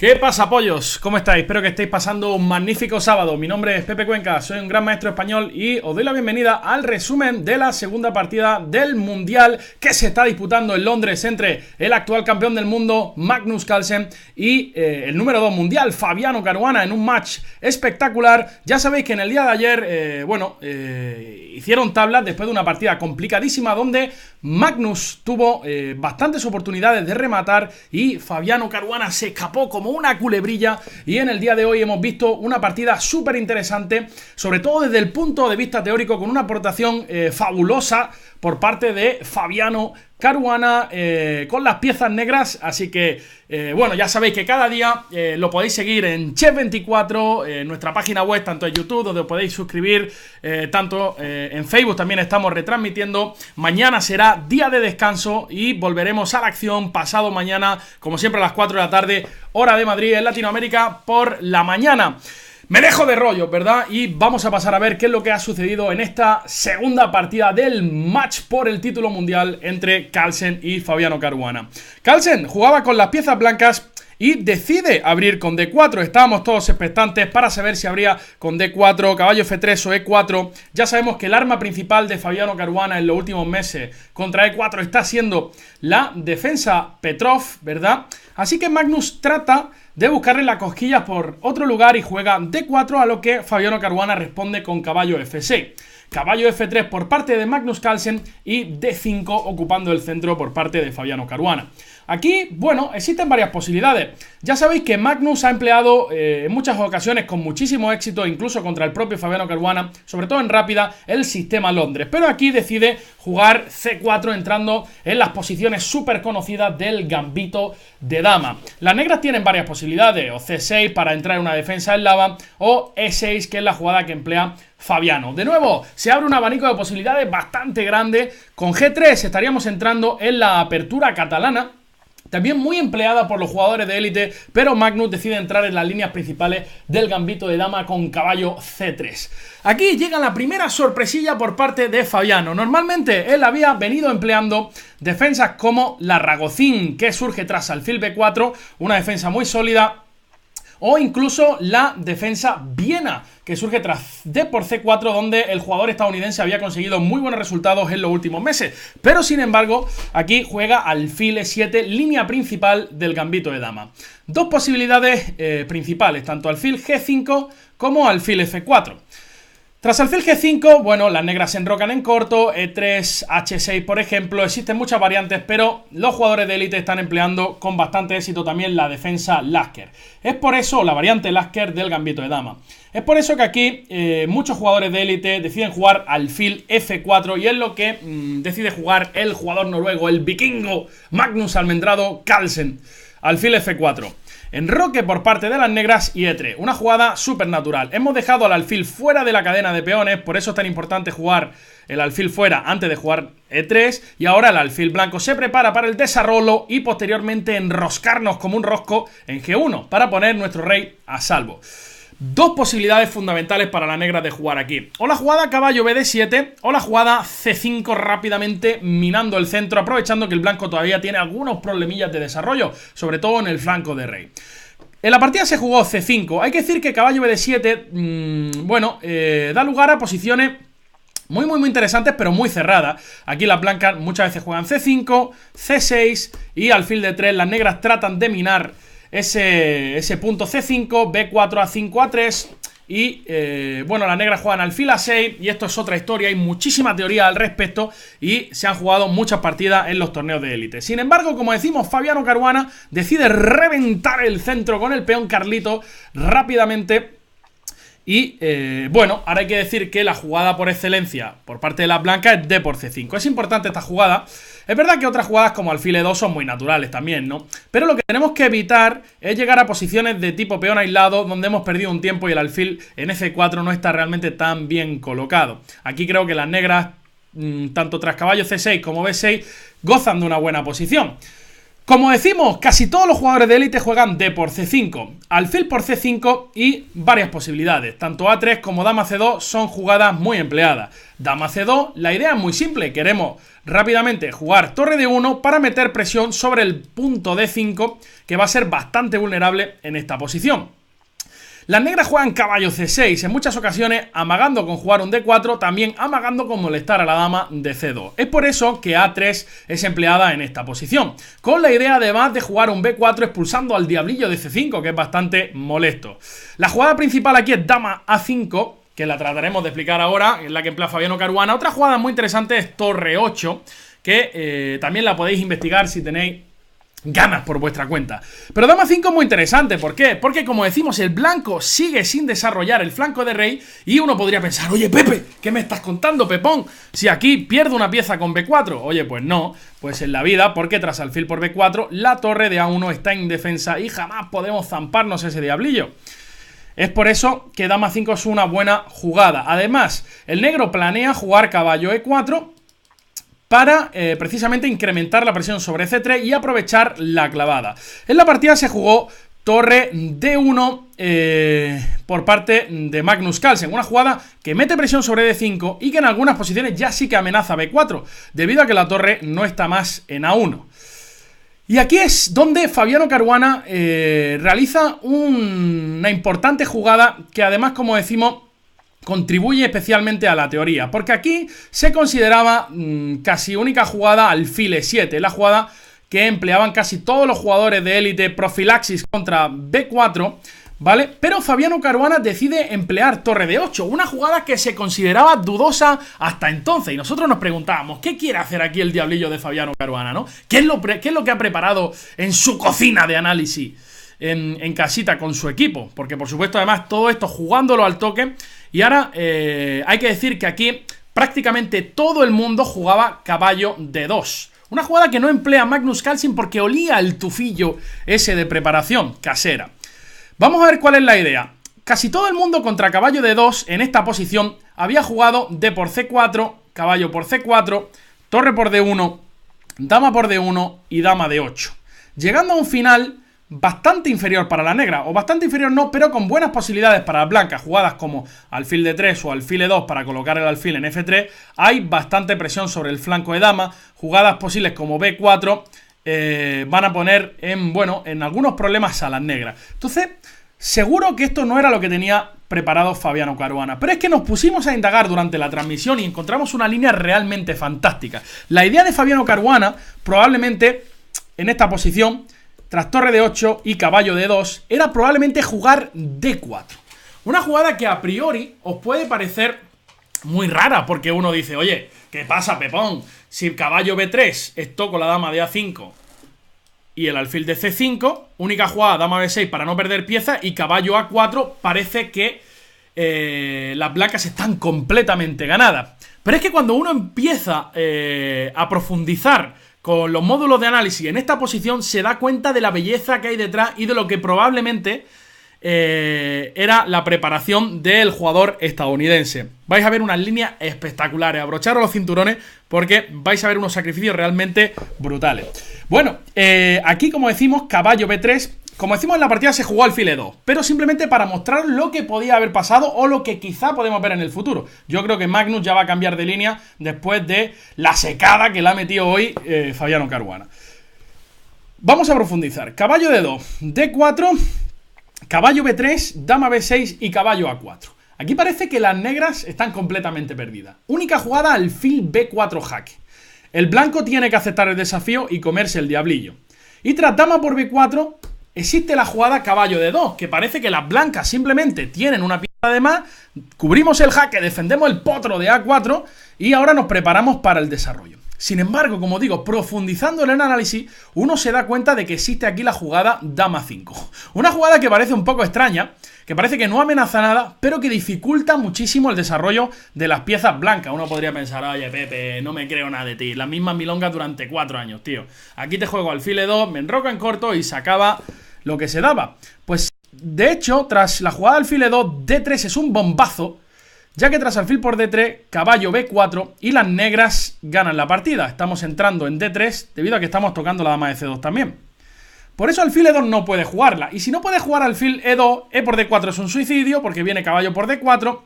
¿Qué pasa, pollos? ¿Cómo estáis? Espero que estéis pasando un magnífico sábado. Mi nombre es Pepe Cuenca, soy un gran maestro español y os doy la bienvenida al resumen de la segunda partida del Mundial que se está disputando en Londres entre el actual campeón del mundo, Magnus Carlsen, y el número 2 mundial, Fabiano Caruana, en un match espectacular. Ya sabéis que en el día de ayer, hicieron tablas después de una partida complicadísima donde Magnus tuvo bastantes oportunidades de rematar y Fabiano Caruana se escapó como una culebrilla, y en el día de hoy hemos visto una partida súper interesante, sobre todo desde el punto de vista teórico, con una aportación fabulosa por parte de Fabiano Caruana con las piezas negras. Así que, bueno, ya sabéis que cada día lo podéis seguir en Chef24, en nuestra página web, tanto en YouTube, donde os podéis suscribir, tanto en Facebook también estamos retransmitiendo. Mañana será día de descanso y volveremos a la acción pasado mañana, como siempre a las 4 de la tarde, hora de Madrid, en Latinoamérica, por la mañana. Me dejo de rollo, ¿verdad? Y vamos a pasar a ver qué es lo que ha sucedido en esta segunda partida del match por el título mundial entre Carlsen y Fabiano Caruana. Carlsen jugaba con las piezas blancas y decide abrir con D4. Estábamos todos expectantes para saber si abría con D4, caballo F3 o E4. Ya sabemos que el arma principal de Fabiano Caruana en los últimos meses contra E4 está siendo la defensa Petrov, ¿verdad? Así que Magnus trata de buscarle las cosquillas por otro lugar y juega D4, a lo que Fabiano Caruana responde con caballo F6. Caballo F3 por parte de Magnus Carlsen y D5 ocupando el centro por parte de Fabiano Caruana. Aquí, bueno, existen varias posibilidades. Ya sabéis que Magnus ha empleado en muchas ocasiones con muchísimo éxito, incluso contra el propio Fabiano Caruana, sobre todo en rápida, el sistema Londres. Pero aquí decide jugar C4 entrando en las posiciones súper conocidas del gambito de dama. Las negras tienen varias posibilidades, o C6 para entrar en una defensa eslava, o E6, que es la jugada que emplea Fabiano. De nuevo, se abre un abanico de posibilidades bastante grande. Con G3 estaríamos entrando en la apertura catalana, también muy empleada por los jugadores de élite, pero Magnus decide entrar en las líneas principales del gambito de dama con caballo C3. Aquí llega la primera sorpresilla por parte de Fabiano. Normalmente él había venido empleando defensas como la Ragocín, que surge tras alfil B4, una defensa muy sólida, o incluso la defensa Viena, que surge tras D por C4, donde el jugador estadounidense había conseguido muy buenos resultados en los últimos meses. Pero sin embargo, aquí juega alfil E7, línea principal del gambito de dama. Dos posibilidades principales, tanto alfil G5 como alfil F4. Tras alfil G5, bueno, las negras se enrocan en corto, E3, H6 por ejemplo, existen muchas variantes, pero los jugadores de élite están empleando con bastante éxito también la defensa Lasker. Es por eso, la variante Lasker del gambito de dama. Es por eso que aquí muchos jugadores de élite deciden jugar alfil F4 y es lo que decide jugar el jugador noruego, el vikingo Magnus Almendrado Carlsen. Alfil F4. Enroque por parte de las negras y E3, una jugada súper natural. Hemos dejado al alfil fuera de la cadena de peones, por eso es tan importante jugar el alfil fuera antes de jugar E3, y ahora el alfil blanco se prepara para el desarrollo y posteriormente enroscarnos como un rosco en G1 para poner nuestro rey a salvo. Dos posibilidades fundamentales para la negra de jugar aquí. O la jugada caballo BD7 o la jugada C5 rápidamente minando el centro, aprovechando que el blanco todavía tiene algunos problemillas de desarrollo, sobre todo en el flanco de rey. En la partida se jugó C5. Hay que decir que caballo BD7, da lugar a posiciones muy interesantes, pero muy cerradas. Aquí las blancas muchas veces juegan C5, C6 y alfil D3. Las negras tratan de minar ese punto C5, B4, A5, A3 y bueno, las negras juegan alfil A6 y esto es otra historia, hay muchísima teoría al respecto y se han jugado muchas partidas en los torneos de élite. Sin embargo, como decimos, Fabiano Caruana decide reventar el centro con el peón Carlito rápidamente. Y bueno, ahora hay que decir que la jugada por excelencia por parte de las blancas es D por C5. Es importante esta jugada. Es verdad que otras jugadas como alfil E2 son muy naturales también, ¿no? Pero lo que tenemos que evitar es llegar a posiciones de tipo peón aislado donde hemos perdido un tiempo y el alfil en F4 no está realmente tan bien colocado. Aquí creo que las negras, tanto tras caballo C6 como B6, gozan de una buena posición. Como decimos, casi todos los jugadores de élite juegan D por C5, alfil por C5 y varias posibilidades. Tanto A3 como Dama C2 son jugadas muy empleadas. Dama C2, la idea es muy simple, queremos rápidamente jugar torre D1 para meter presión sobre el punto D5, que va a ser bastante vulnerable en esta posición. Las negras juegan caballo C6, en muchas ocasiones amagando con jugar un D4, también amagando con molestar a la dama de C2. Es por eso que A3 es empleada en esta posición, con la idea además de jugar un B4 expulsando al diablillo de C5, que es bastante molesto. La jugada principal aquí es dama A5, que la trataremos de explicar ahora, es la que emplea Fabiano Caruana. Otra jugada muy interesante es torre 8, que también la podéis investigar si tenéis ganas por vuestra cuenta. Pero dama 5 es muy interesante, ¿por qué? Porque como decimos, el blanco sigue sin desarrollar el flanco de rey y uno podría pensar, oye Pepe, ¿qué me estás contando, Pepón? Si aquí pierdo una pieza con B4. Oye, pues no, pues en la vida, porque tras alfil por B4 la torre de A1 está indefensa y jamás podemos zamparnos ese diablillo. Es por eso que dama 5 es una buena jugada. Además, el negro planea jugar caballo E4 para precisamente incrementar la presión sobre C3 y aprovechar la clavada. En la partida se jugó torre D1 por parte de Magnus Carlsen, una jugada que mete presión sobre D5 y que en algunas posiciones ya sí que amenaza B4, debido a que la torre no está más en A1. Y aquí es donde Fabiano Caruana realiza una importante jugada que además, como decimos, contribuye especialmente a la teoría, porque aquí se consideraba casi única jugada alfil E7, la jugada que empleaban casi todos los jugadores de élite, profilaxis contra B4, ¿vale? Pero Fabiano Caruana decide emplear torre D8, una jugada que se consideraba dudosa hasta entonces, y nosotros nos preguntábamos, ¿qué quiere hacer aquí el diablillo de Fabiano Caruana, no? ¿Qué es lo que ha preparado en su cocina de análisis en casita con su equipo? Porque por supuesto además todo esto jugándolo al toque. Y ahora hay que decir que aquí prácticamente todo el mundo jugaba caballo D2. Una jugada que no emplea Magnus Carlsen porque olía el tufillo ese de preparación casera. Vamos a ver cuál es la idea. Casi todo el mundo contra caballo D2 en esta posición había jugado D por C4, caballo por C4, torre por D1, dama por D1 y dama D8. Llegando a un final bastante inferior para la negra, o bastante inferior no, pero con buenas posibilidades para la blanca, jugadas como alfil D3 o alfil E2 para colocar el alfil en F3, hay bastante presión sobre el flanco de dama, jugadas posibles como B4 van a poner en algunos problemas a las negras. Entonces, seguro que esto no era lo que tenía preparado Fabiano Caruana, pero es que nos pusimos a indagar durante la transmisión y encontramos una línea realmente fantástica. La idea de Fabiano Caruana, probablemente en esta posición, tras torre de 8 y caballo de 2, era probablemente jugar D4. Una jugada que a priori os puede parecer muy rara, porque uno dice, oye, ¿qué pasa, Pepón? Si caballo B3 esto con la dama de A5 y el alfil de C5, única jugada dama B6 para no perder pieza, y caballo A4 parece que las blancas están completamente ganadas. Pero es que cuando uno empieza a profundizar con los módulos de análisis en esta posición, se da cuenta de la belleza que hay detrás y de lo que probablemente era la preparación del jugador estadounidense. Vais a ver unas líneas espectaculares, abrocharos los cinturones porque vais a ver unos sacrificios realmente brutales. Bueno, aquí como decimos, caballo B3, como decimos en la partida se jugó alfil E2, pero simplemente para mostrar lo que podía haber pasado o lo que quizá podemos ver en el futuro. Yo creo que Magnus ya va a cambiar de línea después de la secada que le ha metido hoy Fabiano Caruana. Vamos a profundizar. Caballo D2, D4, caballo B3, dama B6 y caballo A4. Aquí parece que las negras están completamente perdidas. Única jugada, alfil B4 jaque. El blanco tiene que aceptar el desafío y comerse el diablillo. Y tras dama por B4 existe la jugada caballo de 2, que parece que las blancas simplemente tienen una pieza de más, cubrimos el jaque, defendemos el potro de A4 y ahora nos preparamos para el desarrollo. Sin embargo, como digo, profundizando en el análisis, uno se da cuenta de que existe aquí la jugada dama 5. Una jugada que parece un poco extraña, que parece que no amenaza nada, pero que dificulta muchísimo el desarrollo de las piezas blancas. Uno podría pensar, oye Pepe, no me creo nada de ti, las mismas milongas durante 4 años, tío. Aquí te juego alfil E2, me enroco en corto y se acaba lo que se daba. Pues, de hecho, tras la jugada alfil E2, D3 es un bombazo ya que tras alfil por D3, caballo B4 y las negras ganan la partida. Estamos entrando en D3 debido a que estamos tocando la dama de C2 también. Por eso alfil E2 no puede jugarla. Y si no puede jugar alfil E2, E por D4 es un suicidio porque viene caballo por D4.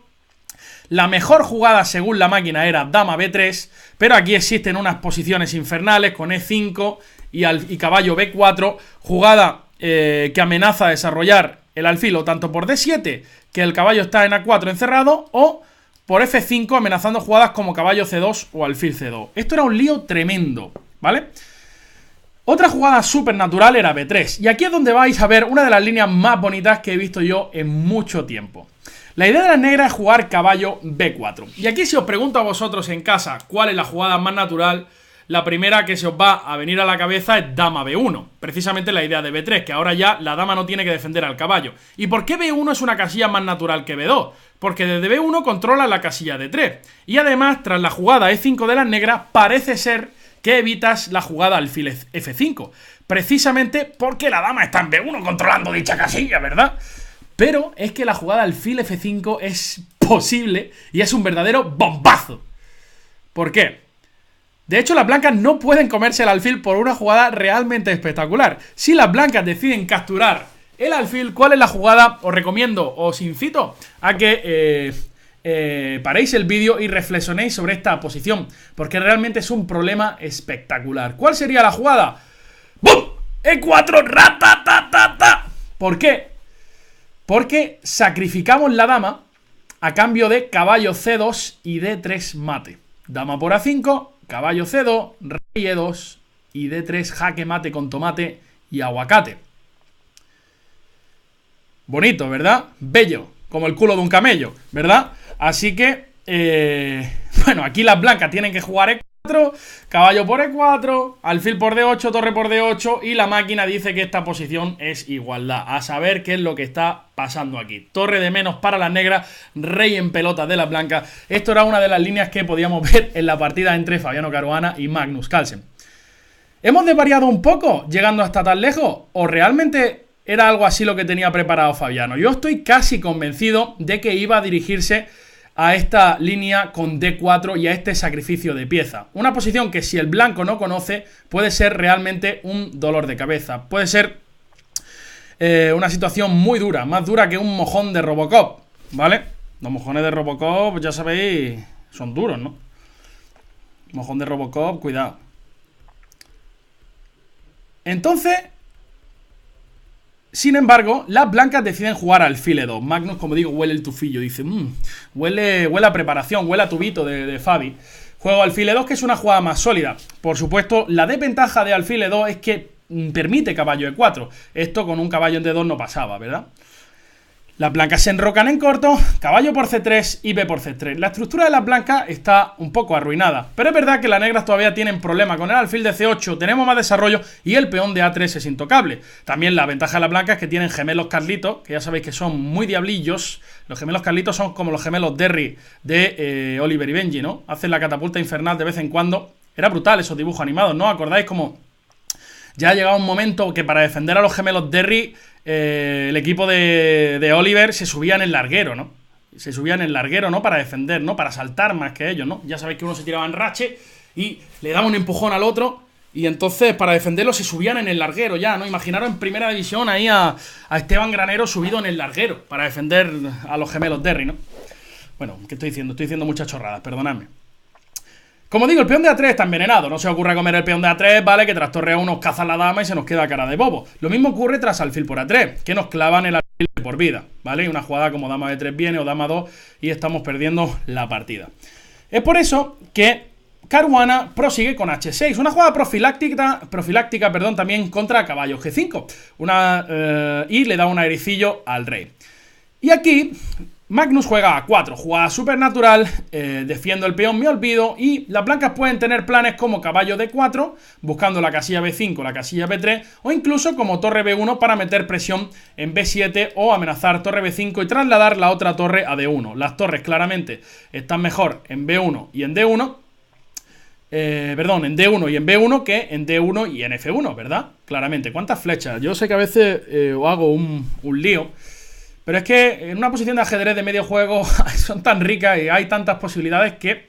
La mejor jugada según la máquina era dama B3, pero aquí existen unas posiciones infernales con E5 y caballo B4, jugada que amenaza a desarrollar el alfil o tanto por D7, que el caballo está en A4 encerrado, o por F5 amenazando jugadas como caballo C2 o alfil C2. Esto era un lío tremendo, ¿vale? Otra jugada súper natural era B3, y aquí es donde vais a ver una de las líneas más bonitas que he visto yo en mucho tiempo. La idea de las negras es jugar caballo B4. Y aquí si os pregunto a vosotros en casa cuál es la jugada más natural, la primera que se os va a venir a la cabeza es dama B1. Precisamente la idea de B3, que ahora ya la dama no tiene que defender al caballo. ¿Y por qué B1 es una casilla más natural que B2? Porque desde B1 controla la casilla D3. Y además, tras la jugada E5 de las negras, parece ser que evitas la jugada alfil F5. Precisamente porque la dama está en B1 controlando dicha casilla, ¿verdad? Pero es que la jugada alfil F5 es posible y es un verdadero bombazo. ¿Por qué? De hecho, las blancas no pueden comerse el alfil por una jugada realmente espectacular. Si las blancas deciden capturar el alfil, ¿cuál es la jugada? Os recomiendo, os incito a que paréis el vídeo y reflexionéis sobre esta posición, porque realmente es un problema espectacular. ¿Cuál sería la jugada? ¡Bum! E4, ratatatata. ¿Por qué? Porque sacrificamos la dama a cambio de caballo C2 y D3 mate. Dama por A5, caballo C2, rey E2 y D3 jaque mate con tomate y aguacate. Bonito, ¿verdad? Bello, como el culo de un camello, ¿verdad? Así que, bueno, aquí las blancas tienen que jugar E4, caballo por E4, alfil por D8, torre por D8 y la máquina dice que esta posición es igualdad. A saber qué es lo que está pasando aquí. Torre de menos para las negras, rey en pelotas de las blancas. Esto era una de las líneas que podíamos ver en la partida entre Fabiano Caruana y Magnus Carlsen. ¿Hemos desvariado un poco llegando hasta tan lejos? ¿O realmente era algo así lo que tenía preparado Fabiano? Yo estoy casi convencido de que iba a dirigirse a esta línea con D4 y a este sacrificio de pieza. Una posición que si el blanco no conoce puede ser realmente un dolor de cabeza. Puede ser una situación muy dura, más dura que un mojón de Robocop, ¿vale? Los mojones de Robocop, ya sabéis, son duros, ¿no? Mojón de Robocop, cuidado. Entonces, sin embargo, las blancas deciden jugar alfil E2. Magnus, como digo, huele el tufillo. Dice, huele a preparación, huele a tubito de Fabi. Juego alfil E2, que es una jugada más sólida. Por supuesto, la desventaja de alfil E2 es que permite caballo E4. Esto con un caballo en D2 no pasaba, ¿verdad? Las blancas se enrocan en corto, caballo por C3 y B por C3. La estructura de las blancas está un poco arruinada, pero es verdad que las negras todavía tienen problema. Con el alfil de C8 tenemos más desarrollo y el peón de A3 es intocable. También la ventaja de las blancas es que tienen gemelos Carlitos, que ya sabéis que son muy diablillos. Los gemelos Carlitos son como los gemelos Derry de Oliver y Benji, ¿no? Hacen la catapulta infernal de vez en cuando. Era brutal esos dibujos animados, ¿no? ¿Acordáis como ya ha llegado un momento que para defender a los gemelos Derry el equipo de Oliver se subía en el larguero, ¿no? Se subía en el larguero, ¿no? Para defender, ¿no? Para saltar más que ellos, ¿no? Ya sabéis que uno se tiraba en rache y le daba un empujón al otro y entonces para defenderlo se subían en el larguero ya, ¿no? Imaginaros en primera división ahí a Esteban Granero subido en el larguero para defender a los gemelos Derry, ¿no? Bueno, ¿qué estoy diciendo? Estoy diciendo muchas chorradas, perdonadme. Como digo, el peón de A3 está envenenado. No se os ocurra comer el peón de A3, ¿vale? Que tras torre A1 os caza la dama y se nos queda cara de bobo. Lo mismo ocurre tras alfil por A3, que nos clavan el alfil por vida, ¿vale? Y una jugada como dama B3 viene o dama 2 y estamos perdiendo la partida. Es por eso que Caruana prosigue con H6. Una jugada profiláctica, también contra caballo G5. Y le da un airecillo al rey. Y aquí Magnus juega a 4, jugada supernatural, defiendo el peón, me olvido, y las blancas pueden tener planes como caballo D4, buscando la casilla B5, la casilla B3, o incluso como torre B1 para meter presión en B7 o amenazar torre B5 y trasladar la otra torre a D1. Las torres claramente están mejor en B1 y en D1, en D1 y en B1 que en D1 y en F1, ¿verdad? Claramente. ¿Cuántas flechas? Yo sé que a veces os hago un lío, Pero es que en una posición de ajedrez de medio juego son tan ricas y hay tantas posibilidades que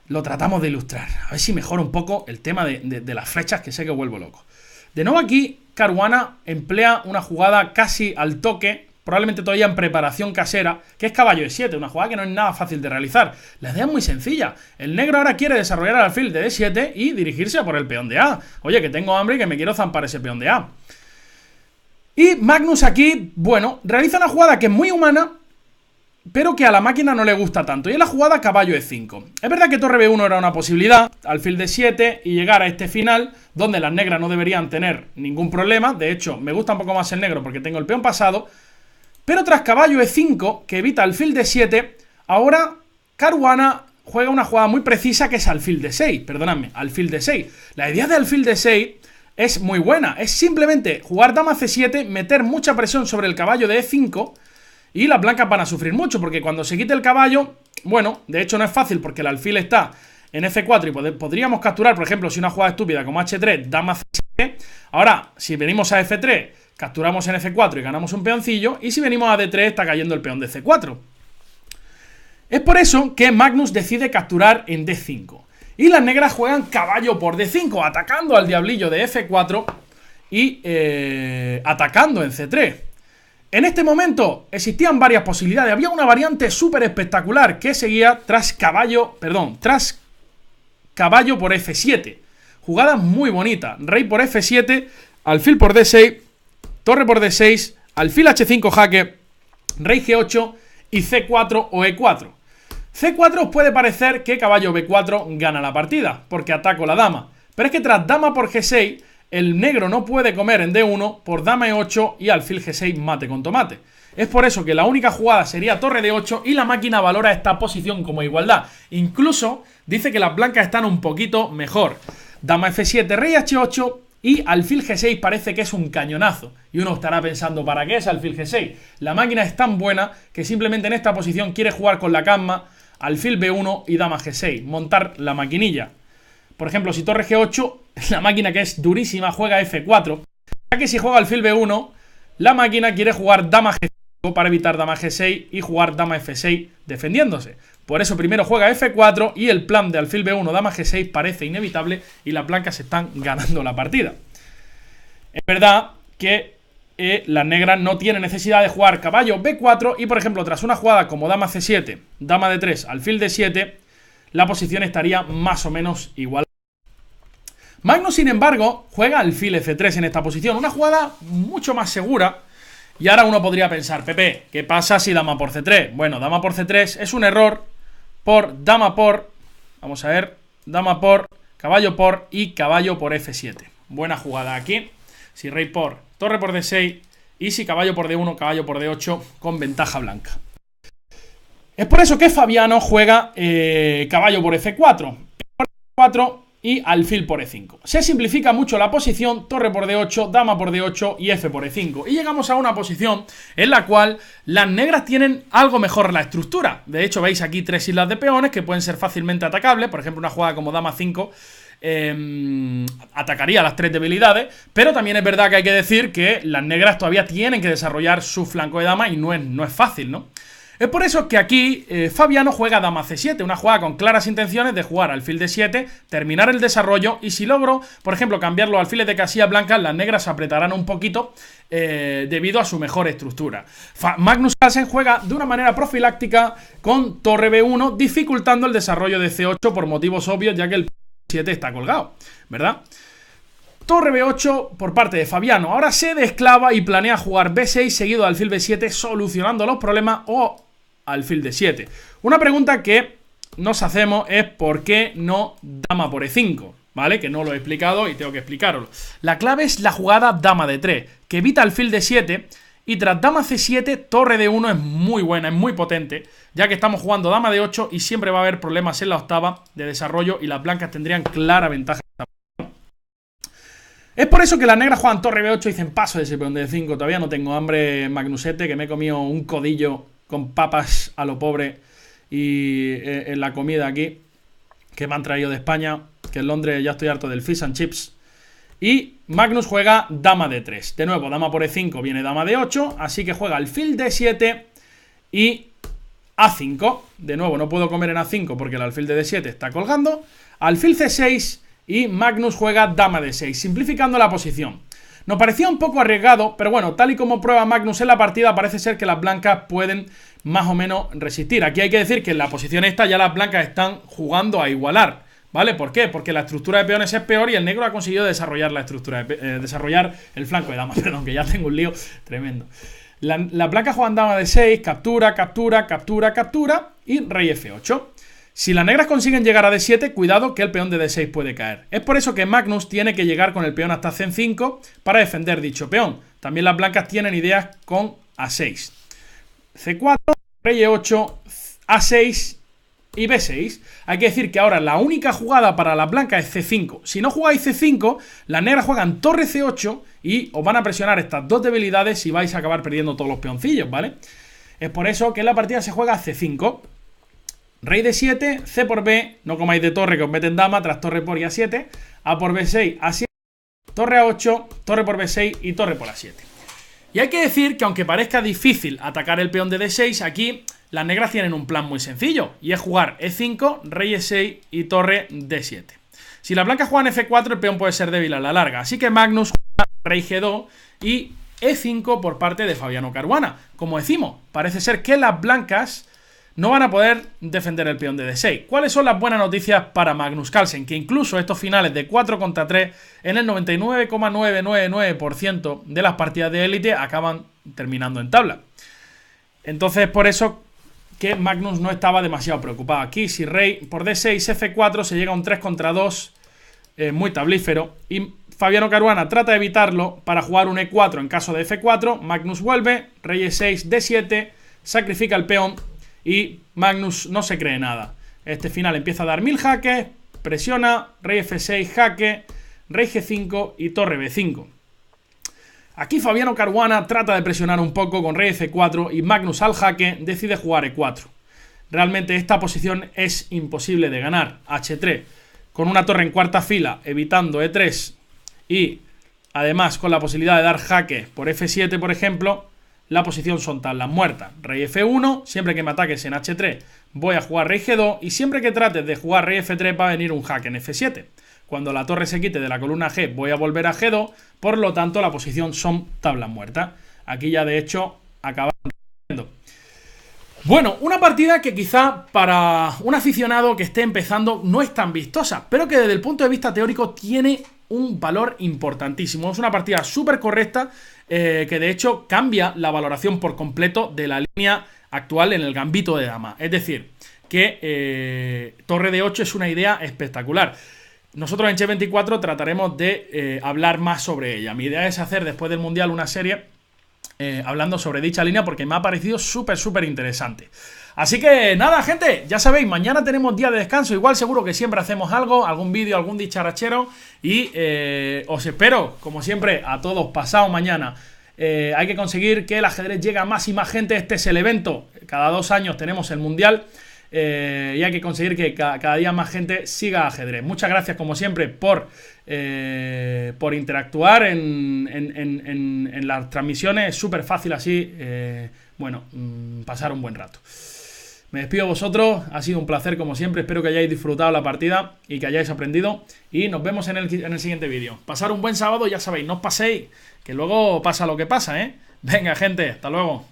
lo tratamos de ilustrar. A ver si mejora un poco el tema de las flechas, que sé que vuelvo loco. De nuevo aquí, Caruana emplea una jugada casi al toque, probablemente todavía en preparación casera, que es caballo E7, una jugada que no es nada fácil de realizar. La idea es muy sencilla. El negro ahora quiere desarrollar el alfil de D7 y dirigirse a por el peón de A. Oye, que tengo hambre y que me quiero zampar ese peón de A. Y Magnus aquí, bueno, realiza una jugada que es muy humana, pero que a la máquina no le gusta tanto, y es la jugada caballo E5. Es verdad que torre B1 era una posibilidad, alfil D7 y llegar a este final, donde las negras no deberían tener ningún problema. De hecho, me gusta un poco más el negro porque tengo el peón pasado. Pero tras caballo E5, que evita alfil D7, ahora Caruana juega una jugada muy precisa que es alfil D6, perdonadme, alfil D6. La idea de alfil D6 es muy buena, es simplemente jugar dama C7, meter mucha presión sobre el caballo de E5, y las blancas van a sufrir mucho, porque cuando se quite el caballo, bueno, de hecho no es fácil porque el alfil está en F4 y podríamos capturar, por ejemplo, si una jugada estúpida como H3, dama C7. Ahora, si venimos a F3, capturamos en F4 y ganamos un peoncillo, y si venimos a D3 está cayendo el peón de C4. Es por eso que Magnus decide capturar en D5. Y las negras juegan caballo por D5, atacando al diablillo de F4 y atacando en C3. En este momento existían varias posibilidades. Había una variante súper espectacular que seguía tras caballo por F7. Jugada muy bonita. Rey por F7, alfil por D6, torre por D6, alfil H5 jaque, rey G8 y C4 o E4. C4 os puede parecer que caballo B4 gana la partida, porque ataco la dama. Pero es que tras dama por G6, el negro no puede comer en D1 por dama E8 y alfil G6 mate con tomate. Es por eso que la única jugada sería torre D8 y la máquina valora esta posición como igualdad. Incluso dice que las blancas están un poquito mejor. Dama F7, rey H8 y alfil G6 parece que es un cañonazo. Y uno estará pensando, ¿para qué es alfil G6? La máquina es tan buena que simplemente en esta posición quiere jugar con la cama, alfil B1 y dama G6, montar la maquinilla. Por ejemplo, si torre G8, la máquina, que es durísima, juega F4. Ya que si juega alfil B1, la máquina quiere jugar dama G5 para evitar dama G6 y jugar dama F6 defendiéndose. Por eso primero juega F4 y el plan de alfil B1, dama G6 parece inevitable y las blancas están ganando la partida. Es verdad que las negras no tienen necesidad de jugar caballo B4 y, por ejemplo, tras una jugada como dama C7, dama D3, alfil D7, la posición estaría más o menos igual. Magnus, sin embargo, juega alfil F3 en esta posición, una jugada mucho más segura. Y ahora uno podría pensar, Pepe, ¿qué pasa si dama por C3? Bueno, dama por C3 es un error por dama por, vamos a ver, dama por, caballo por y caballo por F7. Buena jugada aquí. Si rey por, torre por D6 y si caballo por D1, caballo por D8 con ventaja blanca. Es por eso que Fabiano juega caballo por F4, por F4 y alfil por E5. Se simplifica mucho la posición, torre por D8, dama por D8 y F por E5. Y llegamos a una posición en la cual las negras tienen algo mejor la estructura. De hecho, veis aquí tres islas de peones que pueden ser fácilmente atacables. Por ejemplo, una jugada como dama 5 atacaría las tres debilidades. Pero también es verdad que hay que decir que las negras todavía tienen que desarrollar su flanco de dama y no es fácil, ¿no? Es por eso que aquí Fabiano juega dama C7, una jugada con claras intenciones de jugar alfil D7, terminar el desarrollo, y si logro, por ejemplo, cambiar los alfiles de casillas blancas, las negras se apretarán un poquito debido a su mejor estructura. Magnus Carlsen juega de una manera profiláctica con torre B1, dificultando el desarrollo de C8 por motivos obvios, ya que el 7 está colgado, ¿verdad? Torre B8 por parte de Fabiano. Ahora se desclava y planea jugar B6 seguido de alfil B7, solucionando los problemas, o alfil D7. Una pregunta que nos hacemos es ¿por qué no dama por E5? ¿Vale? Que no lo he explicado y tengo que explicarlo. La clave es la jugada dama D3, que evita alfil D7, y tras dama C7, torre D1 es muy buena, es muy potente, ya que estamos jugando dama D8 y siempre va a haber problemas en la octava de desarrollo y las blancas tendrían clara ventaja. Es por eso que las negras juegan torre B8 y dicen paso de ese peón de D5. Todavía no tengo hambre, Magnusete, que me he comido un codillo con papas a lo pobre y en la comida aquí que me han traído de España, que en Londres ya estoy harto del fish and chips. Y Magnus juega dama de 3. De nuevo, dama por E5 viene dama de 8, así que juega alfil D7 y A5. De nuevo, no puedo comer en A5 porque el alfil de D7 está colgando. Alfil C6 y Magnus juega dama de 6, simplificando la posición. Nos parecía un poco arriesgado, pero bueno, tal y como prueba Magnus en la partida, parece ser que las blancas pueden más o menos resistir. Aquí hay que decir que en la posición esta ya las blancas están jugando a igualar, ¿vale? ¿Por qué? Porque la estructura de peones es peor y el negro ha conseguido desarrollar la estructura desarrollar el flanco de damas, perdón, que ya tengo un lío tremendo. Las blancas juegan dama de 6, captura, captura, captura, captura y rey F8. Si las negras consiguen llegar a D7, cuidado que el peón de D6 puede caer. Es por eso que Magnus tiene que llegar con el peón hasta C5 para defender dicho peón. También las blancas tienen ideas con A6. C4, rey E8, A6 y B6. Hay que decir que ahora la única jugada para las blancas es C5. Si no jugáis C5, las negras juegan torre C8 y os van a presionar estas dos debilidades y vais a acabar perdiendo todos los peoncillos, ¿vale? Es por eso que en la partida se juega C5. Rey D7, C por B, no comáis de torre que os meten dama, tras torre por y A7, A por B6, A7, torre A8, torre por B6 y torre por A7. Y hay que decir que aunque parezca difícil atacar el peón de D6, aquí las negras tienen un plan muy sencillo, y es jugar E5, rey E6 y torre D7. Si las blancas juegan F4, el peón puede ser débil a la larga, así que Magnus juega rey G2 y E5 por parte de Fabiano Caruana. Como decimos, parece ser que las blancas no van a poder defender el peón de D6. ¿Cuáles son las buenas noticias para Magnus Carlsen? Que incluso estos finales de 4 contra 3 en el 99,999% de las partidas de élite acaban terminando en tabla. Entonces, por eso que Magnus no estaba demasiado preocupado. Aquí, si rey por D6, F4, se llega a un 3 contra 2 muy tablífero. Y Fabiano Caruana trata de evitarlo para jugar un E4 en caso de F4. Magnus vuelve, rey E6, D7, sacrifica el peón. Y Magnus no se cree nada. Este final empieza a dar 1000 jaques, presiona, rey F6, jaque, rey G5 y torre B5. Aquí Fabiano Caruana trata de presionar un poco con rey F4 y Magnus al jaque decide jugar E4. Realmente esta posición es imposible de ganar. H3 con una torre en cuarta fila evitando E3 y además con la posibilidad de dar jaque por F7 por ejemplo. La posición son tablas muertas. Rey F1, siempre que me ataques en H3 voy a jugar rey G2 y siempre que trates de jugar rey F3 va a venir un jaque en F7. Cuando la torre se quite de la columna G voy a volver a G2, por lo tanto la posición son tablas muertas. Aquí ya de hecho acabamos viendo. Bueno, una partida que quizá para un aficionado que esté empezando no es tan vistosa, pero que desde el punto de vista teórico tiene un valor importantísimo. Es una partida súper correcta que de hecho cambia la valoración por completo de la línea actual en el gambito de dama. Es decir, que torre de 8 es una idea espectacular. Nosotros en Chess24 trataremos de hablar más sobre ella. Mi idea es hacer después del Mundial una serie hablando sobre dicha línea porque me ha parecido súper interesante. Así que nada, gente, ya sabéis, mañana tenemos día de descanso. Igual seguro que siempre hacemos algo, algún vídeo, algún dicharachero. Y os espero, como siempre, a todos pasado mañana. Hay que conseguir que el ajedrez llegue a más y más gente. Este es el evento. Cada 2 años tenemos el Mundial. Y hay que conseguir que cada día más gente siga ajedrez. Muchas gracias como siempre por interactuar en las transmisiones. Es súper fácil así, pasar un buen rato. Me despido de vosotros, ha sido un placer como siempre, espero que hayáis disfrutado la partida y que hayáis aprendido y nos vemos en el siguiente vídeo. Pasar un buen sábado, ya sabéis, no os paséis, que luego pasa lo que pasa, ¿eh? Venga gente, hasta luego.